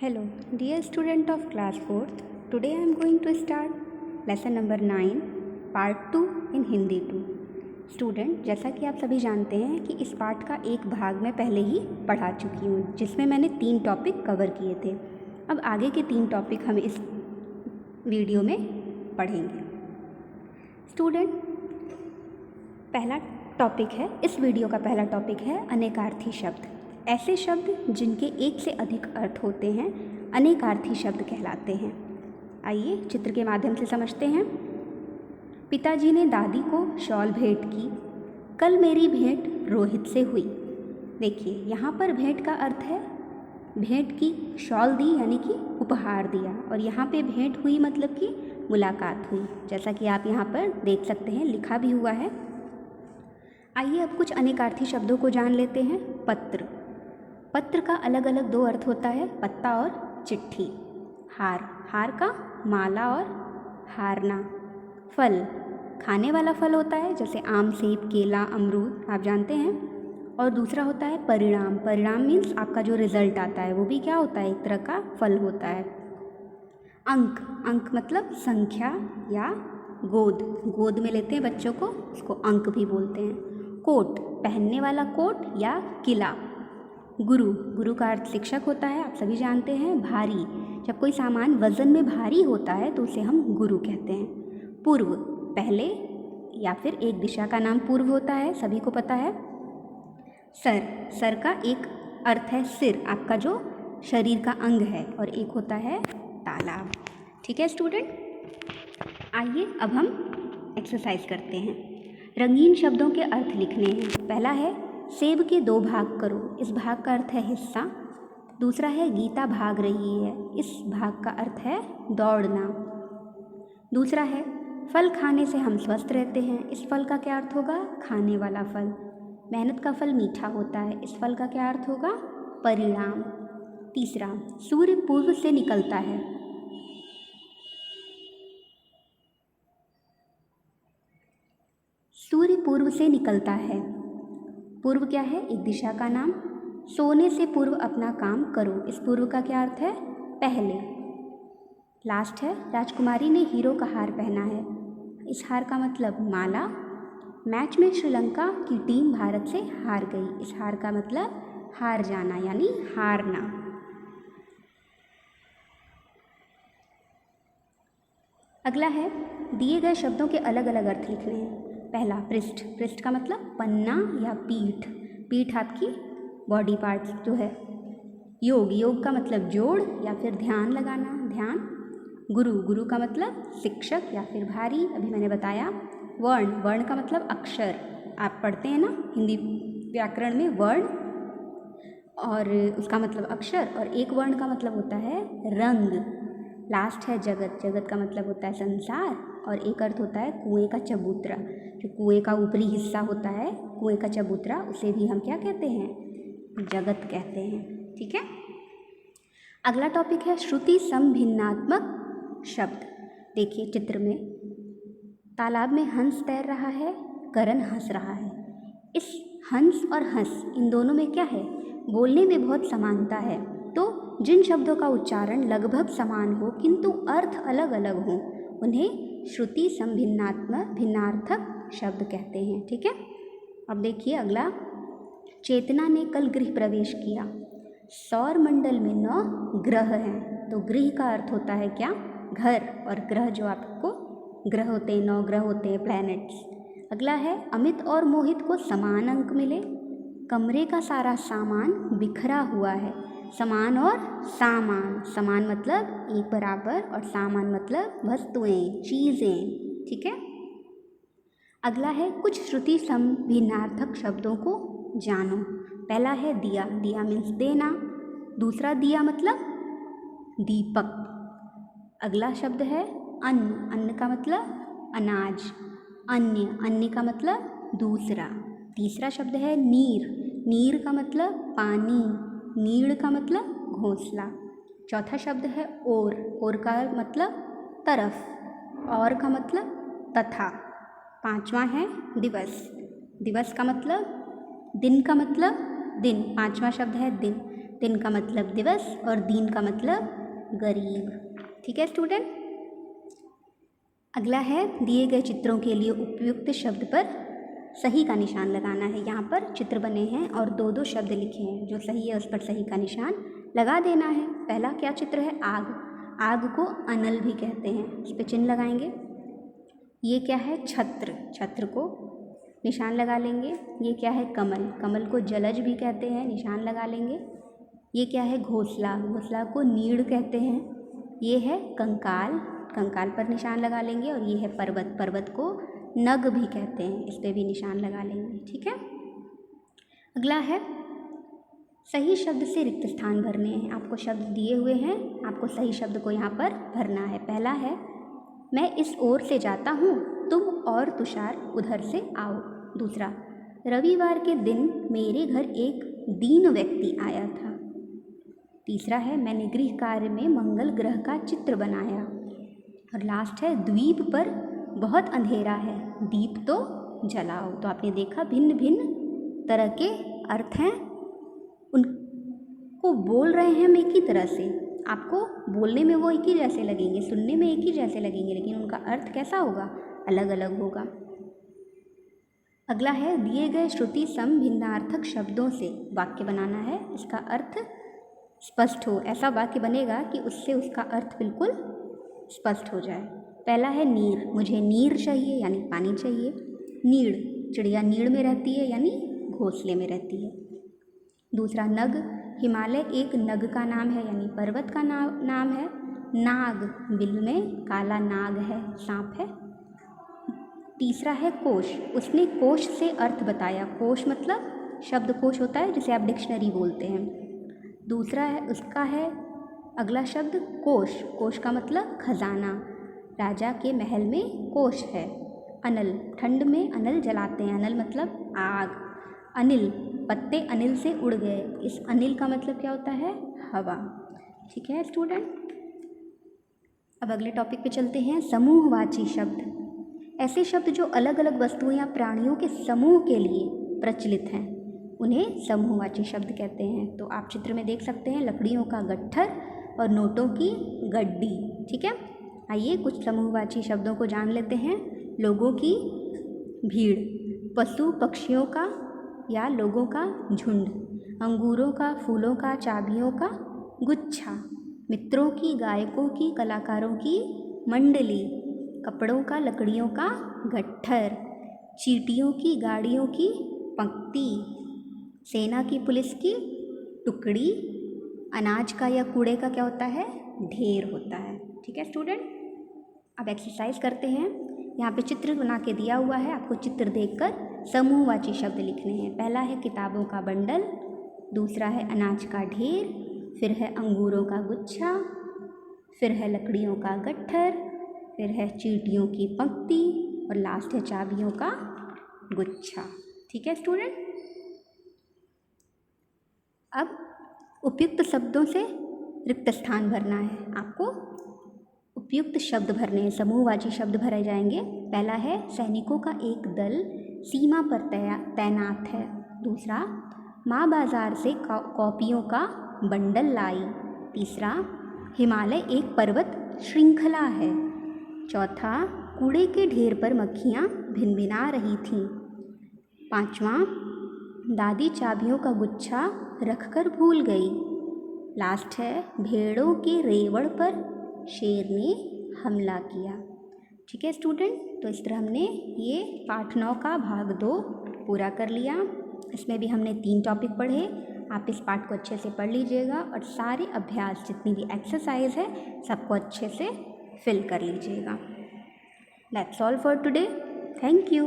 Hello, dear student of class 4th. Today I am going to start lesson number 9, part 2 in Hindi 2. Student, जैसा कि आप सभी जानते हैं कि इस पाठ का एक भाग मैं पहले ही पढ़ा चुकी हूँ, जिसमें मैंने 3 टॉपिक कवर किए थे. अब आगे के 3 टॉपिक हम इस वीडियो में पढ़ेंगे. स्टूडेंट, पहला टॉपिक है, इस वीडियो का पहला टॉपिक है अनेकार्थी शब्द. ऐसे शब्द जिनके एक से अधिक अर्थ होते हैं अनेकार्थी शब्द कहलाते हैं. आइए चित्र के माध्यम से समझते हैं. पिताजी ने दादी को शॉल भेंट की. कल मेरी भेंट रोहित से हुई. देखिए, यहाँ पर भेंट का अर्थ है भेंट की, शॉल दी यानी कि उपहार दिया, और यहाँ पे भेंट हुई मतलब कि मुलाकात हुई, जैसा कि आप यहाँ पर देख सकते हैं, लिखा भी हुआ है. आइए अब कुछ अनेकार्थी शब्दों को जान लेते हैं. पत्र. पत्र का अलग अलग 2 अर्थ होता है, पत्ता और चिट्ठी. हार. हार का माला और हारना. फल. खाने वाला फल होता है, जैसे आम, सेब, केला, अमरूद, आप जानते हैं. और दूसरा होता है परिणाम. परिणाम मीन्स आपका जो रिजल्ट आता है वो भी क्या होता है, एक तरह का फल होता है. अंक. अंक मतलब संख्या या गोद. गोद में लेते हैं बच्चों को, उसको अंक भी बोलते हैं. कोट. पहनने वाला कोट या किला. गुरु. गुरु का अर्थ शिक्षक होता है, आप सभी जानते हैं. भारी. जब कोई सामान वजन में भारी होता है तो उसे हम गुरु कहते हैं. पूर्व. पहले या फिर एक दिशा का नाम पूर्व होता है, सभी को पता है. सर. सर का एक अर्थ है सिर, आपका जो शरीर का अंग है, और एक होता है तालाब. ठीक है स्टूडेंट, आइए अब हम एक्सरसाइज करते हैं. रंगीन शब्दों के अर्थ लिखने हैं. पहला है सेब के 2 भाग करो. इस भाग का अर्थ है हिस्सा. दूसरा है गीता भाग रही है. इस भाग का अर्थ है दौड़ना. दूसरा है फल खाने से हम स्वस्थ रहते हैं. इस फल का क्या अर्थ होगा, खाने वाला फल. मेहनत का फल मीठा होता है. इस फल का क्या अर्थ होगा, परिणाम. तीसरा, सूर्य पूर्व से निकलता है. सूर्य पूर्व से निकलता है. पूर्व क्या है, एक दिशा का नाम. सोने से पूर्व अपना काम करो. इस पूर्व का क्या अर्थ है, पहले. लास्ट है राजकुमारी ने हीरो का हार पहना है. इस हार का मतलब माला. मैच में श्रीलंका की टीम भारत से हार गई. इस हार का मतलब हार जाना यानी हारना. अगला है दिए गए शब्दों के अलग अलग अर्थ लिखने हैं. पहला पृष्ठ. पृष्ठ का मतलब पन्ना या पीठ. पीठ आपकी बॉडी पार्ट्स जो है. योग. योग का मतलब जोड़ या फिर ध्यान लगाना, ध्यान. गुरु. गुरु का मतलब शिक्षक या फिर भारी, अभी मैंने बताया. वर्ण. वर्ण का मतलब अक्षर, आप पढ़ते हैं ना हिंदी व्याकरण में वर्ण, और उसका मतलब अक्षर, और एक वर्ण का मतलब होता है रंग. लास्ट है जगत. जगत का मतलब होता है संसार, और एक अर्थ होता है कुएं का चबूतरा. जो कुएं का ऊपरी हिस्सा होता है, कुएं का चबूतरा, उसे भी हम क्या कहते हैं, जगत कहते हैं. ठीक है, अगला टॉपिक है श्रुति संभिन्नात्मक शब्द. देखिए चित्र में तालाब में हंस तैर रहा है, करण हंस रहा है. इस हंस और हंस, इन दोनों में क्या है, बोलने में बहुत समानता है. तो जिन शब्दों का उच्चारण लगभग समान हो किंतु अर्थ अलग अलग हो, उन्हें श्रुति भिन्नार्थक शब्द कहते हैं. ठीक है, अब देखिए अगला. चेतना ने कल गृह प्रवेश किया. सौर मंडल में 9 ग्रह हैं, तो गृह का अर्थ होता है क्या, घर, और ग्रह जो आपको ग्रह होते हैं, 9 ग्रह होते हैं, प्लैनेट्स. अगला है अमित और मोहित को समान अंक मिले. कमरे का सारा सामान बिखरा हुआ है. समान और सामान. समान मतलब एक बराबर, और सामान मतलब वस्तुएं, चीज़ें. ठीक है, अगला है कुछ श्रुति संभिन्नार्थक शब्दों को जानो. पहला है दिया. दिया मीन्स देना. दूसरा दिया मतलब दीपक. अगला शब्द है अन्न. अन्न का मतलब अनाज. अन्य. अन्य का मतलब दूसरा. तीसरा शब्द है नीर. नीर का मतलब पानी. नीड़ का मतलब घोंसला. चौथा शब्द है और. और का मतलब तरफ. और का मतलब तथा. पांचवा है दिवस. दिवस का मतलब दिन का मतलब दिन. पांचवा शब्द है दिन. दिन का मतलब दिवस और दीन का मतलब गरीब। ठीक है स्टूडेंट। अगला है दिए गए चित्रों के लिए उपयुक्त शब्द पर सही का निशान लगाना है। यहाँ पर चित्र बने हैं और दो दो शब्द लिखे हैं, जो सही है उस पर सही का निशान लगा देना है। पहला क्या चित्र है? आग। आग को अनल भी कहते हैं, इस पर चिन्ह लगाएंगे। ये क्या है? छत्र। छत्र को निशान लगा लेंगे। ये क्या है? कमल। कमल को जलज भी कहते हैं, निशान लगा लेंगे। ये क्या है? घोंसला। घोंसला को नीड़ कहते हैं। ये है कंकाल। कंकाल पर निशान लगा लेंगे। और ये है पर्वत। पर्वत को नग भी कहते हैं, इस पर भी निशान लगा लेंगे। ठीक है। अगला है सही शब्द से रिक्त स्थान भरने हैं। आपको शब्द दिए हुए हैं, आपको सही शब्द को यहाँ पर भरना है। पहला है मैं इस ओर से जाता हूँ, तुम और तुषार उधर से आओ। दूसरा, रविवार के दिन मेरे घर एक दीन व्यक्ति आया था। तीसरा है मैंने गृह कार्य में मंगल ग्रह का चित्र बनाया। और लास्ट है द्वीप पर बहुत अंधेरा है, दीप तो जलाओ। तो आपने देखा भिन्न भिन्न तरह के अर्थ हैं, उनको बोल रहे हैं हम एक ही तरह से। आपको बोलने में वो एक ही जैसे लगेंगे, सुनने में एक ही जैसे लगेंगे, लेकिन उनका अर्थ कैसा होगा? अलग अलग होगा। अगला है दिए गए श्रुति सम भिन्नार्थक शब्दों से वाक्य बनाना है। इसका अर्थ स्पष्ट हो, ऐसा वाक्य बनेगा कि उससे उसका अर्थ बिल्कुल स्पष्ट हो जाए। पहला है नीर। मुझे नीर चाहिए यानी पानी चाहिए। नीड़, चिड़िया नीड़ में रहती है यानी घोंसले में रहती है। दूसरा नग, हिमालय एक नग का नाम है यानी पर्वत का नाम है। नाग, बिल में काला नाग है, सांप है। तीसरा है कोश, उसने कोश से अर्थ बताया। कोश मतलब शब्दकोश होता है जिसे आप डिक्शनरी बोलते हैं। दूसरा है उसका है अगला शब्द कोश। कोश का मतलब खजाना। राजा के महल में कोश है। अनल, ठंड में अनल जलाते हैं। अनल मतलब आग। अनिल, पत्ते अनिल से उड़ गए। इस अनिल का मतलब क्या होता है? हवा। ठीक है स्टूडेंट। अब अगले टॉपिक पे चलते हैं, समूहवाची शब्द। ऐसे शब्द जो अलग अलग वस्तुओं या प्राणियों के समूह के लिए प्रचलित हैं, उन्हें समूहवाची शब्द कहते हैं। तो आप चित्र में देख सकते हैं लकड़ियों का गट्ठर और नोटों की गड्डी। ठीक है। आइए कुछ समूहवाची शब्दों को जान लेते हैं। लोगों की भीड़, पशु पक्षियों का या लोगों का झुंड, अंगूरों का, फूलों का, चाबियों का गुच्छा, मित्रों की, गायकों की, कलाकारों की मंडली, कपड़ों का, लकड़ियों का गट्ठर, चींटियों की, गाड़ियों की पंक्ति, सेना की, पुलिस की टुकड़ी, अनाज का या कूड़े का क्या होता है? ढेर होता है। ठीक है स्टूडेंट। अब एक्सरसाइज करते हैं। यहाँ पे चित्र बना के दिया हुआ है, आपको चित्र देखकर समूहवाची शब्द लिखने हैं। पहला है किताबों का बंडल, दूसरा है अनाज का ढेर, फिर है अंगूरों का गुच्छा, फिर है लकड़ियों का गट्ठर, फिर है चींटियों की पंक्ति और लास्ट है चाबियों का गुच्छा। ठीक है स्टूडेंट। अब उपयुक्त शब्दों से रिक्त स्थान भरना है। आपको उपयुक्त शब्द भरने हैं, समूहवाची शब्द भरे जाएंगे। पहला है सैनिकों का एक दल सीमा पर तैनात है। दूसरा, माँ बाजार से कॉपियों का बंडल लाई। तीसरा, हिमालय एक पर्वत श्रृंखला है। चौथा, कूड़े के ढेर पर मक्खियाँ भिनभिना रही थीं। पांचवा, दादी चाबियों का गुच्छा रखकर भूल गई। लास्ट है, भेड़ों के रेवड़ पर शेर ने हमला किया। ठीक है स्टूडेंट। तो इस तरह हमने ये पाठ 9 का भाग 2 पूरा कर लिया। इसमें भी हमने 3 टॉपिक पढ़े। आप इस पाठ को अच्छे से पढ़ लीजिएगा और सारे अभ्यास जितनी भी एक्सरसाइज है सबको अच्छे से फिल कर लीजिएगा। That's all for today. Thank you.